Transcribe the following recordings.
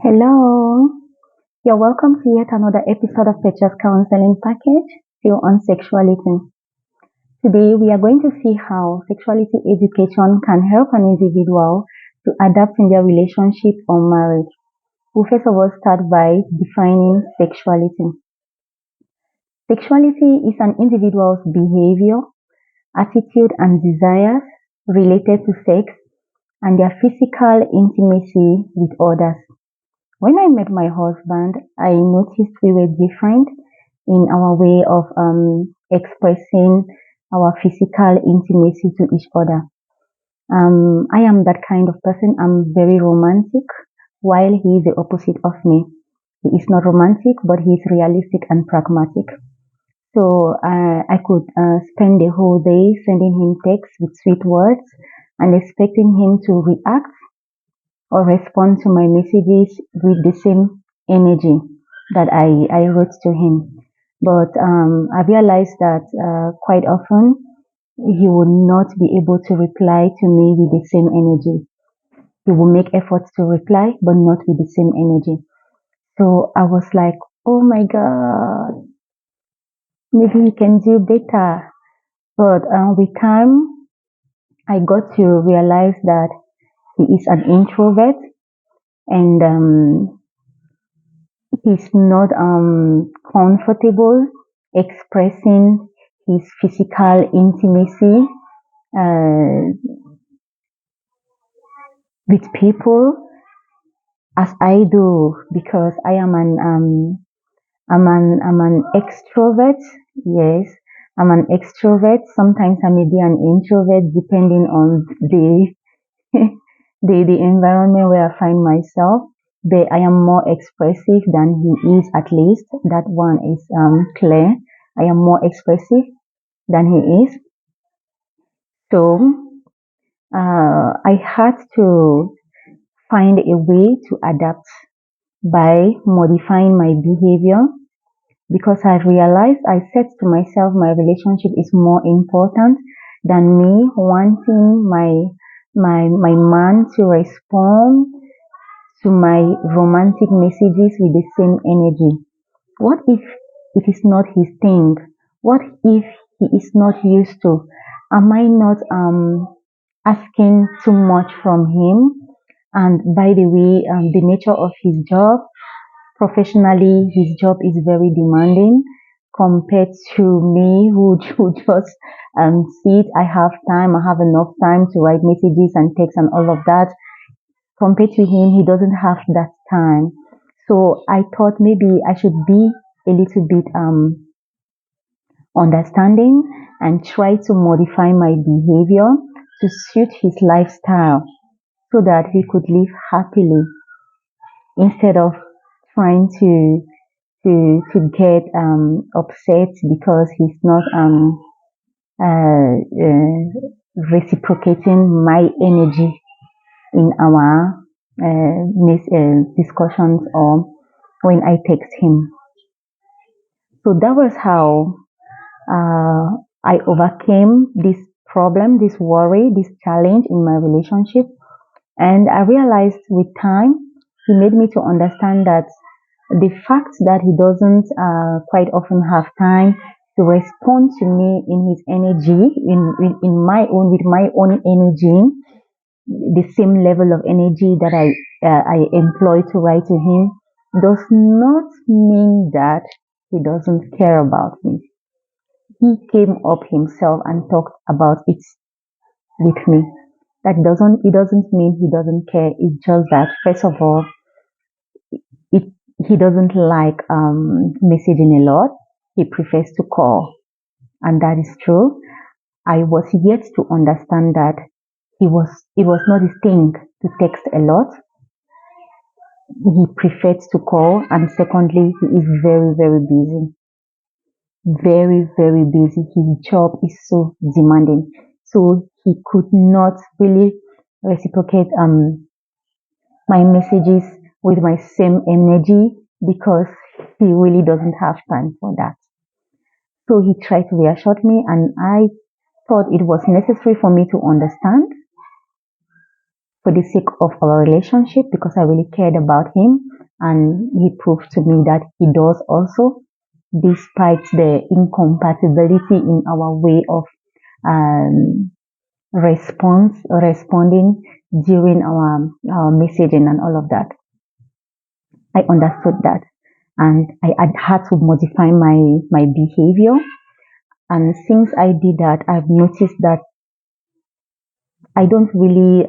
Hello, you're welcome to yet another episode of Petra's Counseling Package, still on sexuality. Today, we are going to see how sexuality education can help an individual to adapt in their relationship or marriage. We'll first of all start by defining sexuality. Sexuality is an individual's behavior, attitude, and desires related to sex and their physical intimacy with others. When I met my husband, I noticed we were different in our way of expressing our physical intimacy to each other. I am that kind of person. I'm very romantic, while he is the opposite of me. He is not romantic, but he is realistic and pragmatic. So I could spend the whole day sending him texts with sweet words and expecting him to react or respond to my messages with the same energy that I wrote to him. But I realized that quite often he would not be able to reply to me with the same energy. He will make efforts to reply, but not with the same energy. So I was like, oh my God, maybe he can do better. But with time, I got to realize that he is an introvert and he's not comfortable expressing his physical intimacy uh, with people as I do because I'm an extrovert. Yes, I'm an extrovert. Sometimes I may be an introvert depending on the the environment where I find myself. But I am more expressive than he is, at least. That one is clear. I am more expressive than he is. So I had to find a way to adapt by modifying my behavior because I realized I said to myself my relationship is more important than me wanting my man to respond to my romantic messages with the same energy. What if it is not his thing? What if he is not used to? Am I not asking too much from him? And by the way, the nature of his job, professionally, his job is very demanding compared to me who just sit. I have time, I have enough time to write messages and text and all of that. Compared to him, he doesn't have that time. So I thought maybe I should be a little bit understanding and try to modify my behavior to suit his lifestyle so that we could live happily instead of trying to get upset because he's not reciprocating my energy in our discussions or when I text him. So that was how I overcame this problem, this worry, this challenge in my relationship. And I realized with time, he made me to understand that the fact that he doesn't quite often have time to respond to me in his energy, in my own, with my own energy, the same level of energy that I employ to write to him, does not mean that he doesn't care about me. He came up himself and talked about it with me. That doesn't it doesn't mean he doesn't care. It's just that first of all, it he doesn't like messaging a lot. He prefers to call, and that is true. I was yet to understand that it was not his thing to text a lot. He prefers to call, and secondly, he is very busy, very busy. His job is so demanding, so he could not really reciprocate my messages with my same energy because he really doesn't have time for that. So he tried to reassure me, and I thought it was necessary for me to understand for the sake of our relationship because I really cared about him. and he proved to me that he does also, despite the incompatibility in our way of um, responding during our messaging and all of that. I understood that, and I had to modify my behavior. And since I did that, I've noticed that I don't really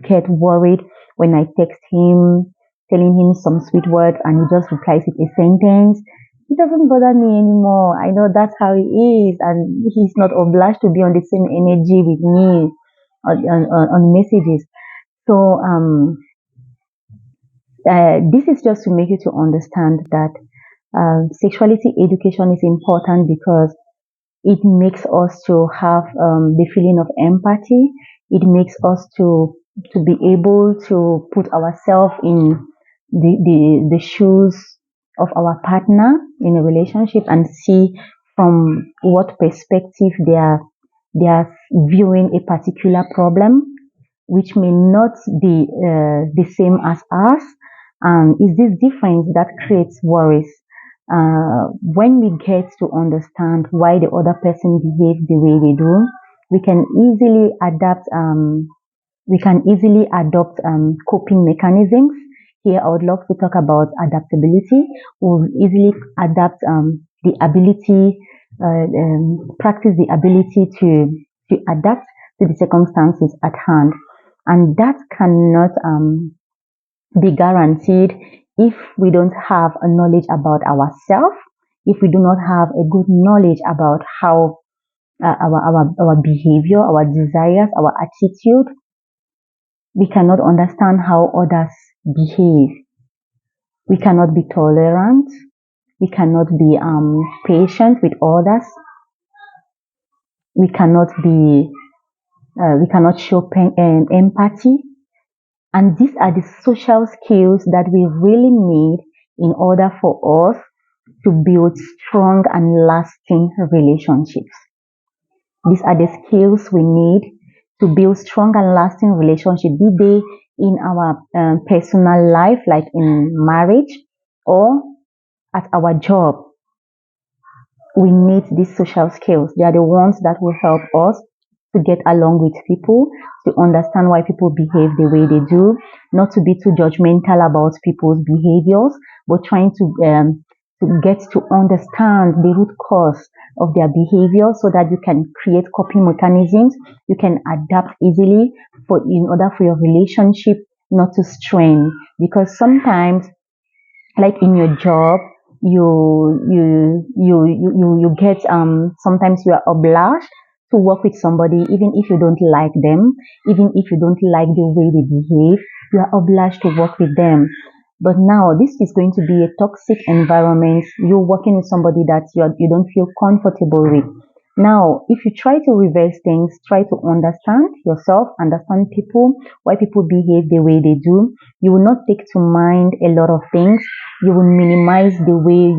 get worried when I text him, telling him some sweet words, and he just replies with a sentence. It doesn't bother me anymore. I know that's how he is, and he's not obliged to be on the same energy with me on messages. So this is just to make you to understand that sexuality education is important because it makes us to have the feeling of empathy. It makes us to be able to put ourselves in the shoes of our partner in a relationship and see from what perspective they are viewing a particular problem, which may not be the same as us. And it's this difference that creates worries. When we get to understand why the other person behaves the way they do, we can easily adapt. We can easily adopt coping mechanisms. Here, I would love to talk about adaptability. We'll easily adapt the ability, practice the ability to adapt to the circumstances at hand. And that cannot be guaranteed if we don't have a knowledge about ourselves, if we do not have a good knowledge about how our behavior, our desires, our attitude, we cannot understand how others behave. We cannot be tolerant. We cannot be patient with others. We cannot be. We cannot show empathy. And these are the social skills that we really need in order for us to build strong and lasting relationships. These are the skills we need to build strong and lasting relationships, be they in our personal life, like in marriage, or at our job. We need these social skills. They are the ones that will help us to get along with people, to understand why people behave the way they do, not to be too judgmental about people's behaviors, but trying to get to understand the root cause of their behavior so that you can create coping mechanisms. You can adapt easily in order for your relationship not to strain. Because sometimes, like in your job, you get sometimes you are obliged to work with somebody even if you don't like them, even if you don't like the way they behave, you are obliged to work with them. But now this is going to be a toxic environment. You're working with somebody that you don't feel comfortable with. Now, if you try to reverse things, try to understand yourself, understand people, why people behave the way they do, you will not take to mind a lot of things. You will minimize the way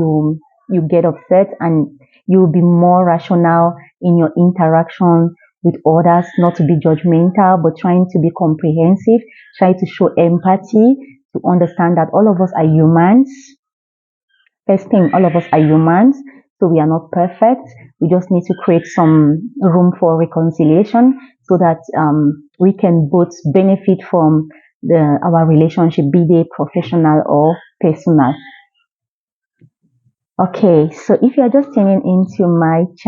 you get upset, and you will be more rational in your interaction with others, not to be judgmental, but trying to be comprehensive, try to show empathy, to understand that all of us are humans. First thing, all of us are humans, so we are not perfect. We just need to create some room for reconciliation so that we can both benefit from our relationship, be they professional or personal. Okay, so if you are just tuning into my channel,